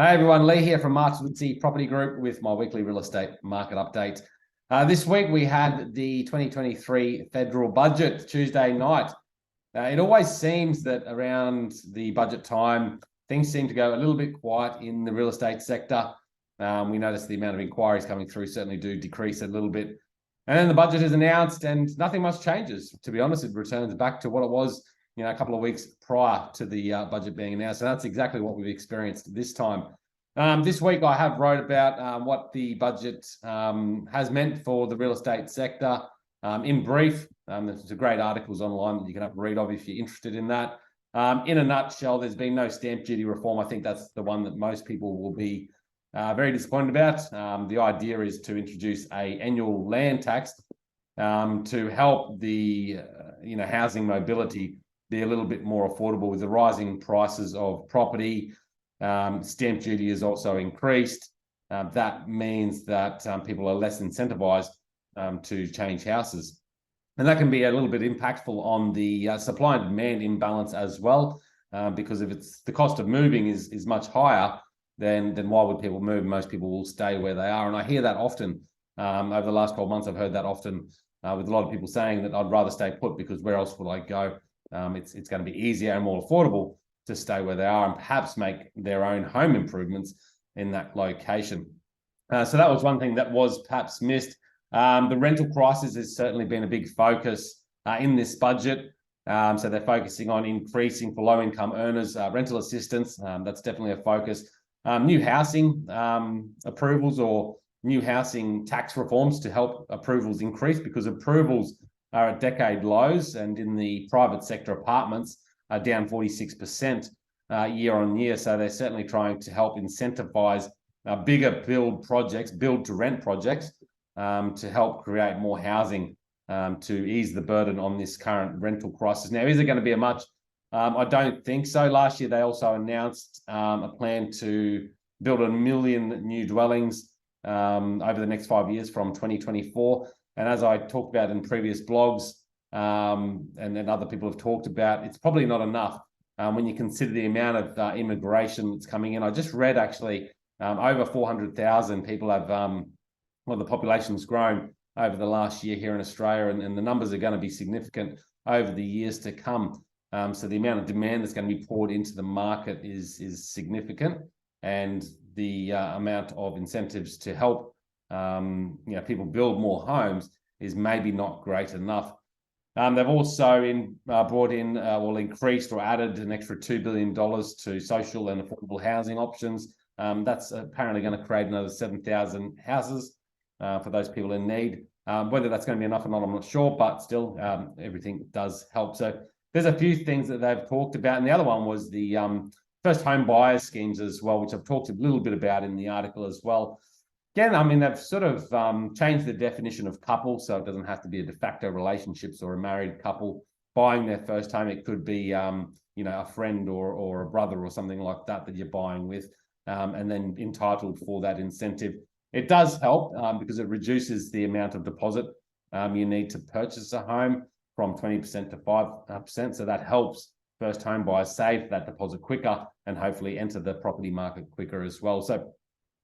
Hey everyone, Leigh here from Martinuzzi Property Group with my weekly real estate market update. This week we had the 2023 federal budget Tuesday night. It always seems that around the budget time, things seem to go a little bit quiet in the real estate sector. We noticed the amount of inquiries coming through certainly do decrease a little bit. And then the budget is announced and nothing much changes. To be honest, it returns back to what it was a couple of weeks prior to the budget being announced. And that's exactly what we've experienced this time. This week, I have wrote about what the budget has meant for the real estate sector. In brief, there's great articles online that you can have a read of if you're interested in that. In a nutshell, there's been no stamp duty reform. I think that's the one that most people will be very disappointed about. The idea is to introduce an annual land tax to help the housing mobility be a little bit more affordable with the rising prices of property. Stamp duty is also increased. That means that people are less incentivized to change houses. And that can be a little bit impactful on the supply and demand imbalance as well, because if it's the cost of moving is much higher, then why would people move? Most people will stay where they are. And I hear that often. Over the last 12 months, I've heard that often with a lot of people saying that I'd rather stay put because where else would I go? It's going to be easier and more affordable to stay where they are and perhaps make their own home improvements in that location. So that was one thing that was perhaps missed. The rental crisis has certainly been a big focus in this budget. So they're focusing on increasing for low-income earners rental assistance. That's definitely a focus. New housing approvals or new housing tax reforms to help approvals increase, because approvals are at decade lows, and in the private sector apartments are down 46% year on year. So they're certainly trying to help incentivize bigger build to rent projects to help create more housing to ease the burden on this current rental crisis. Now, is it going to be a much? I don't think so. Last year, they also announced a plan to build 1 million new dwellings over the next 5 years from 2024. And as I talked about in previous blogs, and then other people have talked about, it's probably not enough when you consider the amount of immigration that's coming in. I just read actually over 400,000 people have, the population's grown over the last year here in Australia, and the numbers are going to be significant over the years to come. So the amount of demand that's going to be poured into the market is significant, and the amount of incentives to help people build more homes is maybe not great enough. They've also increased or added an extra $2 billion to social and affordable housing options. That's apparently going to create another 7,000 houses for those people in need. Whether that's going to be enough or not, I'm not sure, but still, everything does help. So there's a few things that they've talked about. And the other one was the first home buyers schemes as well, which I've talked a little bit about in the article as well. Again, I mean, they've sort of changed the definition of couple, so it doesn't have to be a de facto relationships or a married couple buying their first home. It could be, a friend or a brother or something like that you're buying with, and then entitled for that incentive. It does help because it reduces the amount of deposit you need to purchase a home from 20% to 5%. So that helps first home buyers save that deposit quicker and hopefully enter the property market quicker as well. So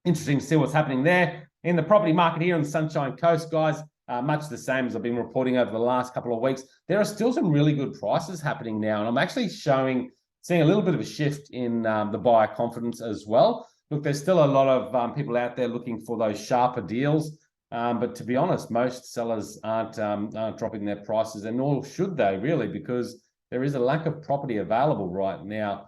interesting to see what's happening there in the property market here on the Sunshine Coast, guys. Much the same as I've been reporting over the last couple of weeks. There are still some really good prices happening now, and I'm actually seeing a little bit of a shift in the buyer confidence as well. Look, there's still a lot of people out there looking for those sharper deals, but to be honest, most sellers aren't dropping their prices, and nor should they really, because there is a lack of property available right now.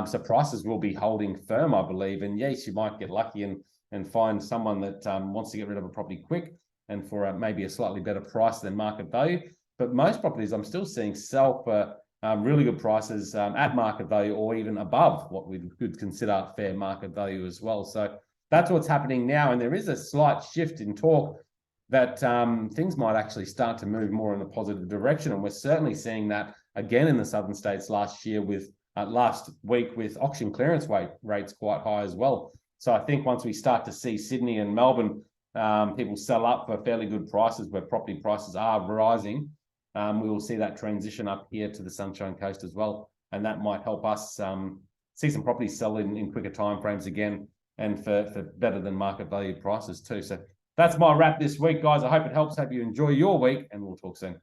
So prices will be holding firm, I believe. And yes, you might get lucky and find someone that wants to get rid of a property quick and for maybe a slightly better price than market value. But most properties I'm still seeing sell for really good prices at market value or even above what we could consider fair market value as well. So that's what's happening now. And there is a slight shift in talk that things might actually start to move more in a positive direction. And we're certainly seeing that again in the southern states last week with auction clearance rates quite high as well. So I think once we start to see Sydney and Melbourne people sell up for fairly good prices where property prices are rising, we will see that transition up here to the Sunshine Coast as well. And that might help us see some properties sell in quicker timeframes again, and for better than market value prices too. So that's my wrap this week, guys. I hope it helps. Hope you enjoy your week, and we'll talk soon.